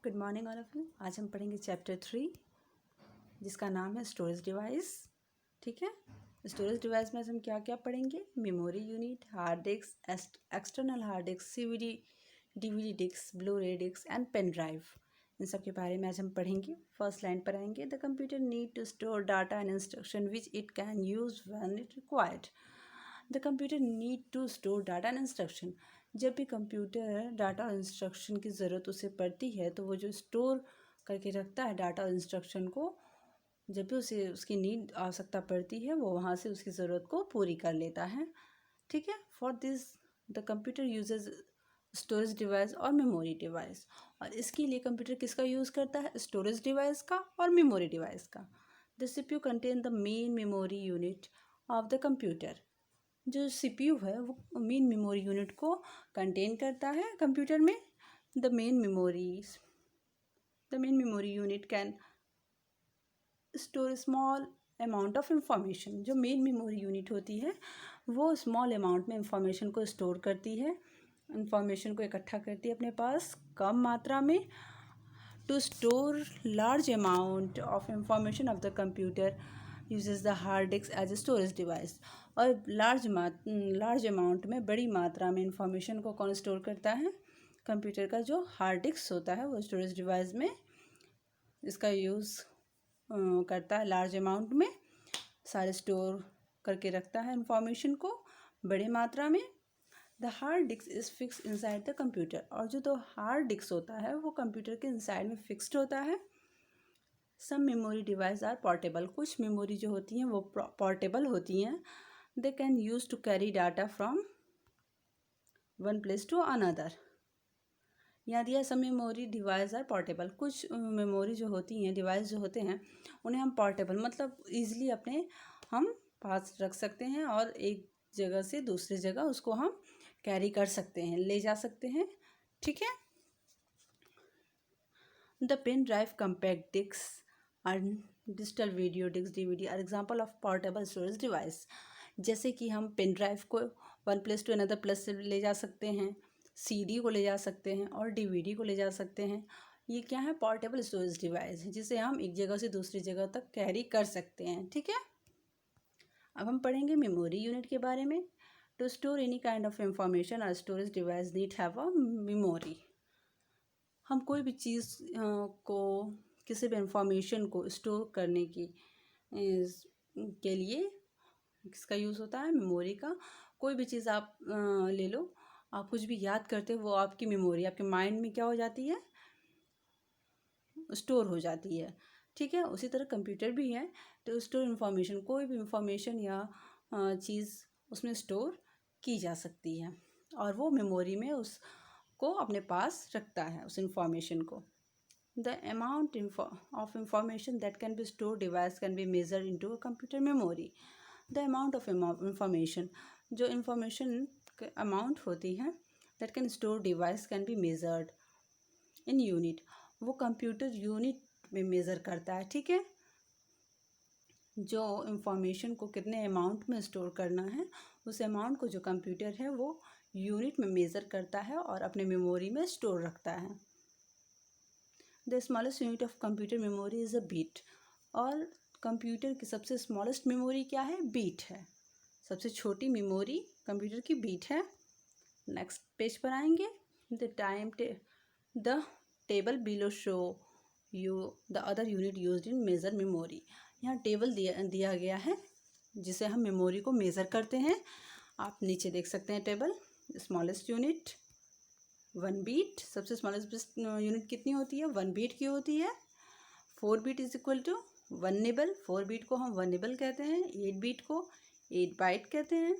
Good morning all of you. आज हम पढ़ेंगे चैप्टर 3 जिसका नाम है स्टोरेज डिवाइस। ठीक है, स्टोरेज डिवाइस में आज हम क्या क्या पढ़ेंगे? Memory unit, hard disk, external hard disk, CVD, DVD disk, blu ray disk and pen drive. इन सब के बारे में आज हम पढ़ेंगे। फर्स्ट लाइन पर आएंगे, the computer need to store data and instruction which it can use when it required. The computer need to store data and instruction. जब भी कंप्यूटर डाटा और इंस्ट्रक्शन की ज़रूरत उसे पड़ती है तो वो जो स्टोर करके रखता है डाटा और इंस्ट्रक्शन को, जब भी उसे उसकी नीड आवश्यकता पड़ती है वो वहाँ से उसकी ज़रूरत को पूरी कर लेता है। ठीक है, for this the computer uses storage device और मेमोरी डिवाइस। और इसके लिए कंप्यूटर किसका यूज़ करता है? स्टोरेज डिवाइस का और मेमोरी डिवाइस का। The CPU contain the main memory unit of the computer. जो सीपीयू है वो मेन मेमोरी यूनिट को कंटेन करता है कंप्यूटर में। The main memory unit can store small amount of information. जो मेन मेमोरी यूनिट होती है वो स्मॉल अमाउंट में इंफॉर्मेशन को स्टोर करती है, इंफॉर्मेशन को इकट्ठा करती है अपने पास कम मात्रा में। To store large amount of information of the computer uses the hard disk as a storage device. और लार्ज अमाउंट में, बड़ी मात्रा में इंफॉर्मेशन को कौन स्टोर करता है? कंप्यूटर का जो हार्ड डिस्क होता है वो स्टोरेज डिवाइस में इसका यूज़ करता है। लार्ज अमाउंट में सारे स्टोर करके रखता है इंफॉर्मेशन को बड़ी मात्रा में। The hard disc is fix inside the computer. और जो तो हार्ड डिस्क होता है वो कंप्यूटर के इनसाइड में फिक्स्ड होता है। Some memory device are portable. कुछ मेमोरी जो होती हैं वो पोर्टेबल होती हैं। They can use to carry data from one place to another. यहाँ दिया some memory device are portable. कुछ मेमोरी जो होती हैं, डिवाइस जो होते हैं, उन्हें हम पोर्टेबल मतलब ईजिली अपने हम पास रख सकते हैं और एक जगह से दूसरी जगह उसको हम कैरी कर सकते हैं, ले जा सकते हैं। ठीक है, the pen drive, compact disc और digital video disc, DVD are example of portable storage device. जैसे कि हम पेन ड्राइव को one place to another place से ले जा सकते हैं, सीडी को ले जा सकते हैं और डीवीडी को ले जा सकते हैं। ये क्या है? पोर्टेबल स्टोरेज डिवाइस है जिसे हम एक जगह से दूसरी जगह तक कैरी कर सकते हैं। ठीक है, अब हम पढ़ेंगे मेमोरी यूनिट के बारे में। To store any kind of information और storage device need have a memory. हम कोई भी चीज़ को, किसी भी इंफॉर्मेशन को स्टोर करने की के लिए किसका यूज़ होता है? मेमोरी का। कोई भी चीज़ आप ले लो, आप कुछ भी याद करते हो वो आपकी मेमोरी, आपके माइंड में क्या हो जाती है? स्टोर हो जाती है। ठीक है, उसी तरह कंप्यूटर भी है। तो स्टोर इंफॉर्मेशन, कोई भी इंफॉर्मेशन या चीज़ उसमें स्टोर की जा सकती है और वो मेमोरी में उसको अपने पास रखता है उस इंफॉर्मेशन को। The amount of information that can be stored device can be measured into a computer memory. The amount of information, जो information amount होती है that can store device can be measured in unit, वो computer unit में measure करता है। ठीक है, जो इंफॉर्मेशन को कितने अमाउंट में स्टोर करना है उस अमाउंट को जो कंप्यूटर है वो यूनिट में मेज़र करता है और अपने मेमोरी में स्टोर रखता है। The smallest unit of computer memory is a bit. और कंप्यूटर की सबसे स्मॉलेस्ट मेमोरी क्या है? बीट है। सबसे छोटी मेमोरी कंप्यूटर की बीट है। नेक्स्ट पेज पर आएंगे। The table below show you the other unit used in measure memory. यहाँ टेबल दिया गया है जिसे हम मेमोरी को मेज़र करते हैं। आप नीचे देख सकते हैं टेबल। Smallest unit 1 bit. सबसे स्मॉलेस्ट यूनिट कितनी होती है? 1 बीट की होती है। 4 bit is equal to 1 nibble. 4 bit को हम 1 निबल कहते हैं। 8 बीट को 8 बाइट कहते हैं।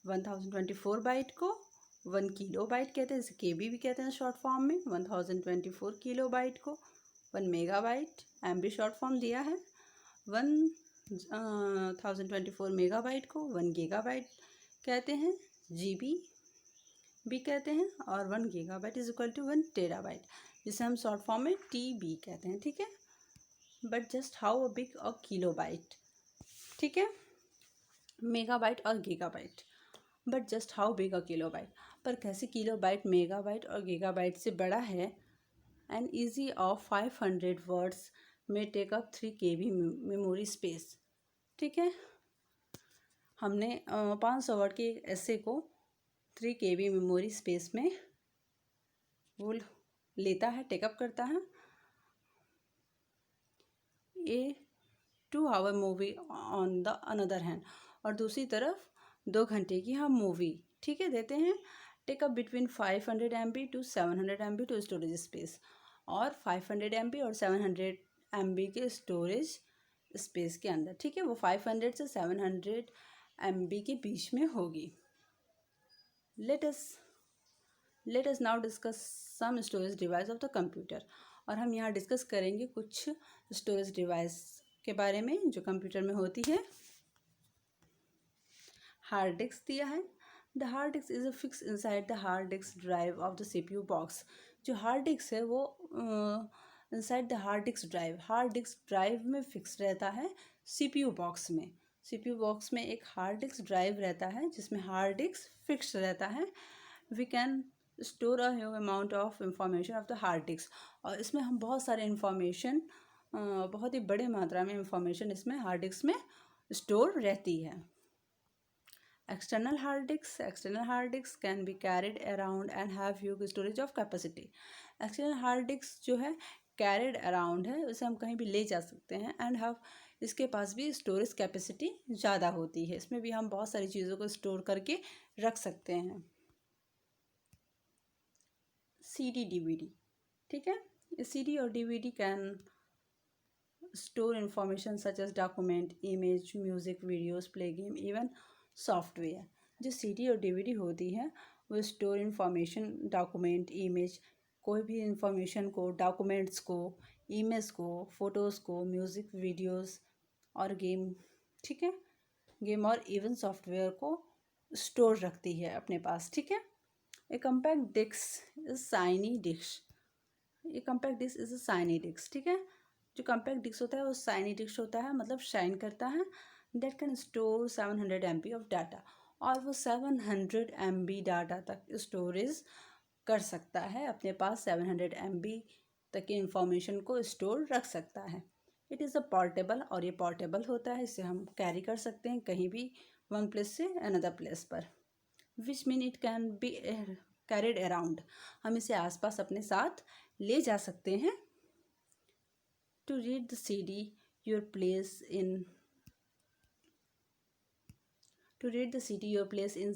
1024 बाइट को 1 किलो बाइट कहते हैं, इसे केबी भी कहते हैं शॉर्ट फॉर्म में। 1024 किलो बाइट को 1 mega bite, MB short form दिया है। 1024 मेगा बाइट को 1 गीगा बाइट कहते हैं, जीबी भी कहते हैं। और 1 gigabyte is equal to 1 terabyte, जिसे हम शॉर्ट फॉर्म में टीबी कहते हैं। ठीक है, but just how big a kilobyte. ठीक है, मेगाबाइट और gigabyte, but just how big a kilobyte. पर कैसे किलोबाइट मेगाबाइट और गीगाबाइट से बड़ा है एन ईजी ऑफ 500 वर्ड्स में take up 3 KB memory space. ठीक है, हमने 500 वर्ड के ऐसे को 3 KB मेमोरी स्पेस में वो लेता है, टेकअप करता है। A 2 hour movie on the other hand, और दूसरी तरफ 2 घंटे की हम मूवी, ठीक है, देते हैं। Take up between 500 MB to 700 MB to storage space, और 500 MB और 700 MB के स्टोरेज स्पेस के अंदर। ठीक है, वो 500 से 700 MB के बीच में होगी। Let us now discuss some storage device of the computer. और हम यहाँ डिस्कस करेंगे कुछ स्टोरेज डिवाइस के बारे में जो कंप्यूटर में होती है। हार्ड डिस्क दिया है। The hard disc is a fix inside the hard disk drive of the CPU box. जो हार्ड डिस्क है वो inside the hard disk drive में फिक्स रहता है CPU बॉक्स में। CPU बॉक्स में एक हार्ड डिस्क ड्राइव रहता है जिसमें हार्ड डिस्क फिक्स रहता है। We can store a huge amount of information of the hard disk, और इसमें हम बहुत सारे इंफॉर्मेशन, बहुत ही बड़े मात्रा में इंफॉर्मेशन इसमें हार्ड डिस्क में स्टोर रहती है। External hard disks can be carried around and have huge storage of capacity. External hard disk जो है carried around है, उसे हम कहीं भी ले जा सकते हैं, and have, इसके पास भी स्टोरेज कैपेसिटी ज़्यादा होती है। इसमें भी हम बहुत सारी चीज़ों को स्टोर करके रख सकते हैं। CD DVD, ठीक है, CD और DVD can store information such as document, image, music, videos, play game, even software. जो CD और DVD होती है वो स्टोर इंफॉर्मेशन, डॉक्यूमेंट, इमेज, कोई भी इंफॉर्मेशन को, डॉक्यूमेंट्स को, इमेज को, फ़ोटोज़ को, म्यूज़िक, वीडियोज़ और गेम, ठीक है, गेम और इवन सॉफ्टवेयर को स्टोर रखती है अपने पास। ठीक है, a compact disc is shiny disc. A compact disc is a shiny disc. ठीक है, जो कम्पैक्ट डिस्क होता है वो साइनी डिस्क होता है, मतलब शाइन करता है। That can store 700 MB of data, और वो 700 MB डाटा तक स्टोरेज कर सकता है अपने पास। 700 MB तक की इंफॉर्मेशन को स्टोर रख सकता है। इट इज़ अ पोर्टेबल, और ये पोर्टेबल होता है, इसे हम कैरी कर सकते हैं कहीं भी, वन प्लेस से अनदर प्लेस पर। Which mean it can be carried around, हम इसे आसपास अपने साथ ले जा सकते हैं। To read the CD your place in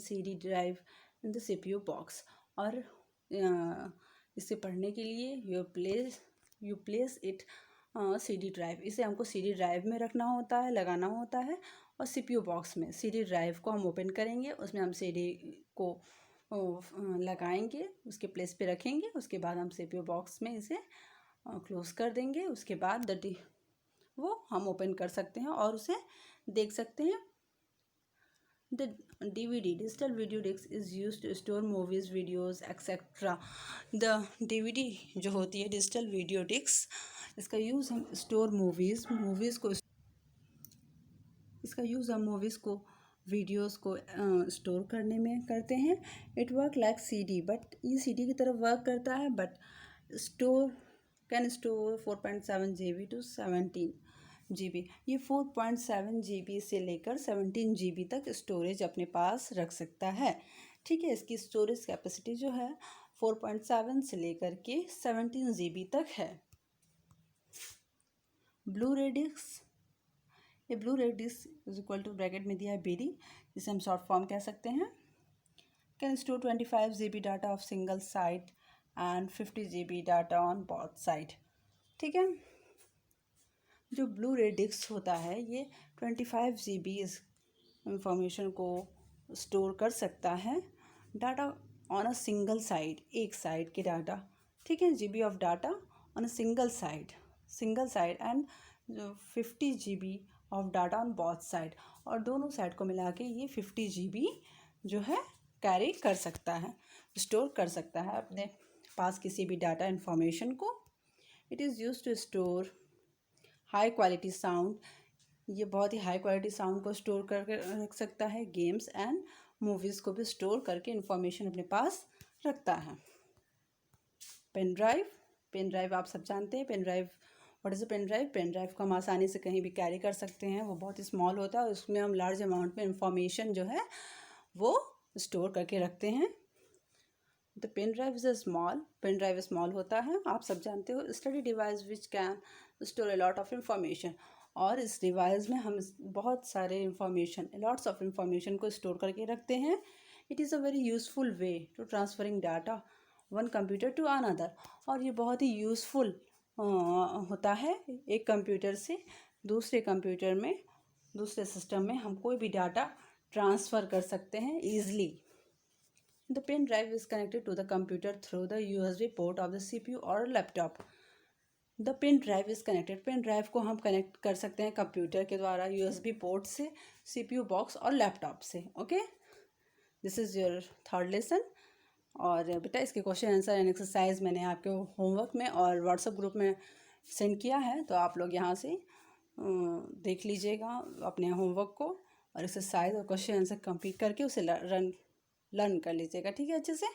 CD drive in the CPU box, और इसे पढ़ने के लिए you place it CD drive, इसे हमको CD ड्राइव में रखना होता है, लगाना होता है। और CPU बॉक्स में CD ड्राइव को हम ओपन करेंगे, उसमें हम CD को लगाएंगे, उसके प्लेस पे रखेंगे, उसके बाद हम CPU बॉक्स में इसे क्लोज कर देंगे। उसके बाद वो हम ओपन कर सकते हैं और उसे देख सकते हैं। The DVD digital video disk is use to store movies, videos etcetera. The DVD जो होती है डिजिटल वीडियो डिस्क, इसका यूज़ हम स्टोर मूवीज़ को वीडियोज़ को स्टोर करने में करते हैं। It work like CD, but ये CD की तरफ वर्क करता है, but can store 4.7 GB to 17 GB। ये 4.7 GB से लेकर 17 GB तक स्टोरेज अपने पास रख सकता है। ठीक है, इसकी स्टोरेज कैपेसिटी जो है 4.7 से लेकर के 17 GB तक है। ब्लू रे डिस्क, ये blu ray disk is equal to bracket में दिया है BD, जिसे हम शॉर्ट फॉर्म कह सकते हैं। Can store 25 GB data of single side and 50 GB data on both side. ठीक है, जो ब्लू रे डिस्क होता है ये 25 GB इंफॉर्मेशन को स्टोर कर सकता है, data on a single side, एक साइड के डाटा। ठीक है, GB of data on a single side and 50 GB of data on both side, और दोनों साइड को मिला के ये 50 GB जो है कैरी कर सकता है, स्टोर कर सकता है अपने पास किसी भी डाटा इंफॉर्मेशन को। It is use to store high quality sound, ये बहुत ही हाई क्वालिटी साउंड को स्टोर करके रख सकता है। गेम्स एंड मूवीज़ को भी स्टोर करके इंफॉर्मेशन अपने पास रखता है। पेन ड्राइव, पेन ड्राइव आप सब जानते हैं। Pen drive, what is a pen drive? Pen drive को हम आसानी से कहीं भी कैरी कर सकते हैं। वो बहुत ही स्मॉल होता है और उसमें हम लार्ज अमाउंट में इंफॉर्मेशन जो है वो स्टोर करके रखते हैं। The pen drive is a small, pen drive small होता है, आप सब जानते हो। Sturdy device which can store a lot of information, और इस डिवाइस में हम बहुत सारे इंफॉर्मेशन, लॉट्स ऑफ इंफॉर्मेशन को स्टोर करके रखते हैं। It is a very useful way to transferring data one computer to another, और ये बहुत ही यूज़फुल होता है। एक कंप्यूटर से दूसरे कंप्यूटर में, दूसरे सिस्टम में हम कोई भी डाटा ट्रांसफ़र कर सकते हैं easily. The pen drive is connected to the computer through the USB port of the CPU or laptop. The pen drive is connected. Pen drive को हम कनेक्ट कर सकते हैं कंप्यूटर के द्वारा USB पोर्ट से, CPU बॉक्स और laptop से। Okay, this is your third lesson. और बेटा इसके क्वेश्चन आंसर एंड एक्सरसाइज मैंने आपके होमवर्क में और व्हाट्सएप ग्रुप में सेंड किया है, तो आप लोग यहाँ से देख लीजिएगा अपने होमवर्क को, और एक्सरसाइज और क्वेश्चन आंसर कंप्लीट करके उसे लर्न कर लीजिएगा। ठीक है, अच्छे से।